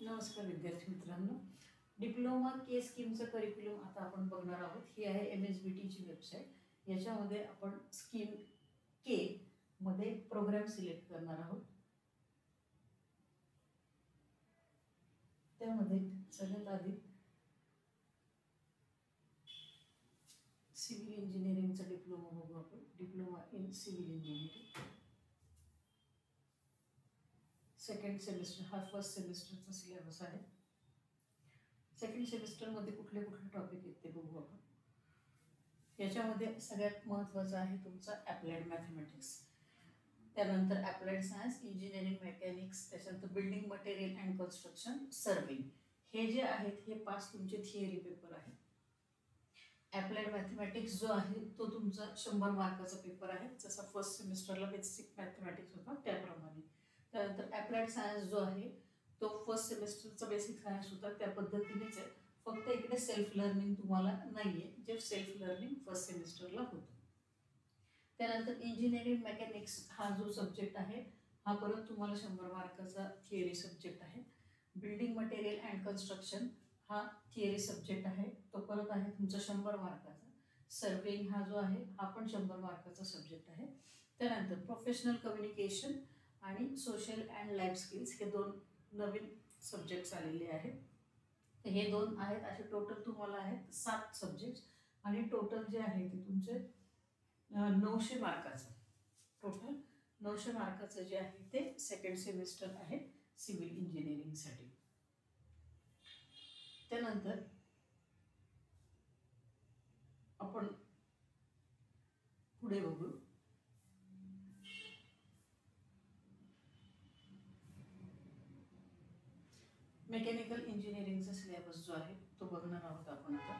नमस्कार विद्यार्थी मित्रांनो, डिप्लोमा के स्कीमचं करिक्युलम आता आपण बघणार आहोत. ही आहे MSBTची वेबसाईट. याच्यामध्ये आपण स्कीम के मध्ये प्रोग्राम सिलेक्ट करणार आहोत. त्यामध्ये सगळ्यात आधी सिव्हिल इंजिनिअरिंगचा डिप्लोमा बघू आपण. Diploma in civil engineering second semester, हा फर्स्ट सेमिस्टरचा सिलेबस आहे. सेकंड सेमिस्टरमध्ये कुठले कुठले टॉपिक आहेत ते बघू आपण. याच्यामध्ये सगळ्यात महत्त्वाचं आहे तुमचा ॲप्लाइड मॅथमॅटिक्स, त्यानंतर ॲप्लाइड सायन्स, इंजिनिअरिंग मेकॅनिक्स, त्याच्यानंतर building material and construction, serving. हे जे आहेत हे 5 तुमचे थिअरी पेपर आहेत. ॲप्लाइड मॅथमॅटिक्स जो आहे तो तुमचा 100 मार्काचा पेपर आहे, जसा फर्स्ट सेमिस्टरला बेसिक मॅथमॅटिक्स होता त्याप्रमाणे. त्यानंतर ॲप्लाइड सायन्स जो आहे तो फर्स्ट सेमिस्टरचा बेसिक सायन्स होता त्या पद्धतीनेच आहे, फक्त इकडे सेल्फ लर्निंग तुम्हाला नाही आहे, जे सेल्फ लर्निंग फर्स्ट सेमिस्टरला होतं. त्यानंतर इंजिनिअरिंग मेकॅनिक्स हा जो सब्जेक्ट आहे हा परत तुम्हाला 100 मार्काचा थिअरी सब्जेक्ट आहे. बिल्डिंग मटेरियल अँड कन्स्ट्रक्शन हा थिअरी सब्जेक्ट आहे, तो परत आहे तुमचा 100 मार्काचा. सर्वेइंग हा जो आहे हा पण 100 मार्काचा सब्जेक्ट आहे. त्यानंतर प्रोफेशनल कम्युनिकेशन आणि सोशल अँड लाईफ स्किल्स हे 2 नवीन सब्जेक्ट्स आलेले आहेत. तर हे 2 आहेत, असे टोटल तुम्हाला आहेत 7 सब्जेक्ट्स आणि टोटल जे आहे ते तुमचे 900 मार्काचं. टोटल 900 मार्काचं जे आहे ते सेकंड सेमिस्टर आहे सिव्हिल इंजिनिअरिंगसाठी. त्यानंतर आपण पुढे बघू. मेकॅनिकल इंजिनिअरिंगचा सिलेबस जो आहे तो बघणार आहोत आपण आता.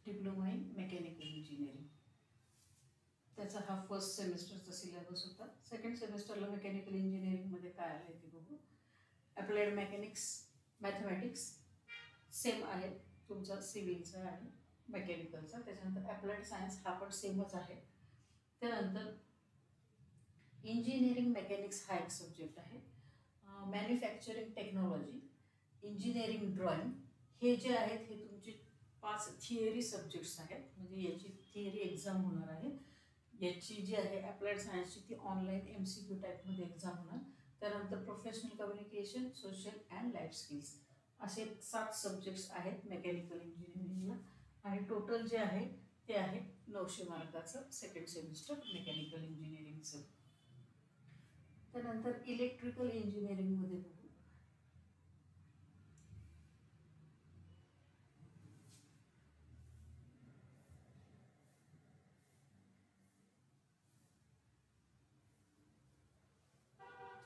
डिप्लोमा इन मेकॅनिकल इंजिनिअरिंग त्याचा हा फर्स्ट सेमिस्टरचा सिलेबस होता. सेकंड सेमिस्टरला मेकॅनिकल इंजिनिअरिंगमध्ये काय आहे ते बघू. ॲप्लाइड मॅथमॅटिक्स सेम आहे तुमचा सिव्हिलचा आणि मेकॅनिकलचा. त्याच्यानंतर ॲप्लाइड सायन्स हा पण सेमच आहे. त्यानंतर इंजिनिअरिंग मेकॅनिक्स हा एक सब्जेक्ट आहे. मॅन्युफॅक्चरिंग टेक्नॉलॉजी, इंजिनिअरिंग ड्रॉइंग हे जे आहेत हे तुमचे 5 थिअरी सब्जेक्ट्स आहेत. म्हणजे याची थिअरी एक्झाम होणार आहे. याची जी आहे ॲप्लाइड सायन्सची ती ऑनलाईन MCQ टाईपमध्ये एक्झाम होणार. त्यानंतर professional communication, social and life skills असे 7 सब्जेक्ट्स आहेत मेकॅनिकल इंजिनिअरिंगला आणि टोटल जे आहे ते आहे 900 मार्काचं सेकंड सेमिस्टर मेकॅनिकल इंजिनिअरिंगचं. त्यानंतर इलेक्ट्रिकल इंजिनिअरिंगमध्ये बघू.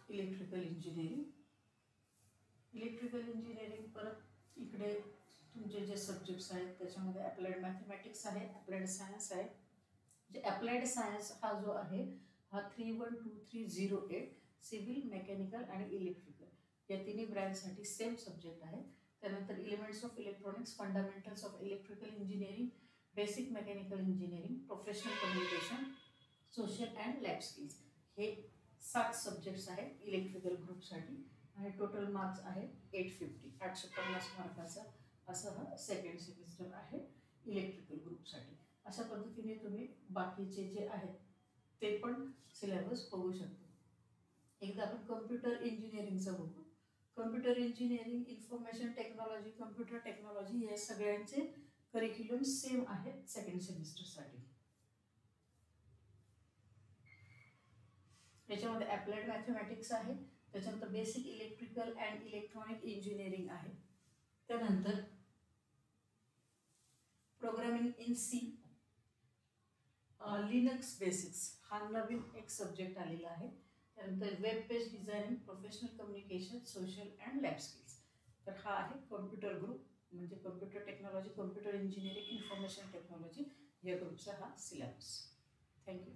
इलेक्ट्रिकल इंजिनिअरिंग परत इकडे तुमचे जे सब्जेक्ट्स आहेत त्याच्यामध्ये ॲप्लाइड मॅथमॅटिक्स आहे, ॲप्लाइड सायन्स आहे. जे ॲप्लाइड सायन्स हा जो आहे हा 312308 सिव्हिल, मेकॅनिकल आणि इलेक्ट्रिकल या तिन्ही ब्रँचसाठी सेम सब्जेक्ट आहे. त्यानंतर elements of electronics, fundamentals of electrical engineering, basic mechanical engineering, professional communication, social and life skills हे 7 सब्जेक्ट्स आहेत इलेक्ट्रिकल ग्रुपसाठी आणि टोटल मार्क्स आहे 850 मार्काचा असं हा सेकंड सेमिस्टर आहे इलेक्ट्रिकल ग्रुपसाठी. अशा पद्धतीने तुम्ही बाकीचे जे आहेत ते पण सिलेबस बघू शकतो. एकदा आपण कम्प्युटर इंजिनिअरिंगचं बघू. Computer engineering, information technology, computer technology हे सगळ्यांचे करिक्युलम सेम आहेत सेकंड सेमिस्टरसाठी. याच्यामध्ये ॲप्लाइड मॅथमॅटिक्स आहे, त्याच्यानंतर basic electrical and electronic engineering आहे. त्यानंतर programming in C, Linux basics हा नवीन एक सब्जेक्ट आलेला आहे. त्यानंतर web page designing, professional communication, social and life skills. तर हा आहे कम्प्युटर ग्रुप, म्हणजे computer technology, computer engineering, information technology या ग्रुपचा हा सिलेबस. थँक्यू.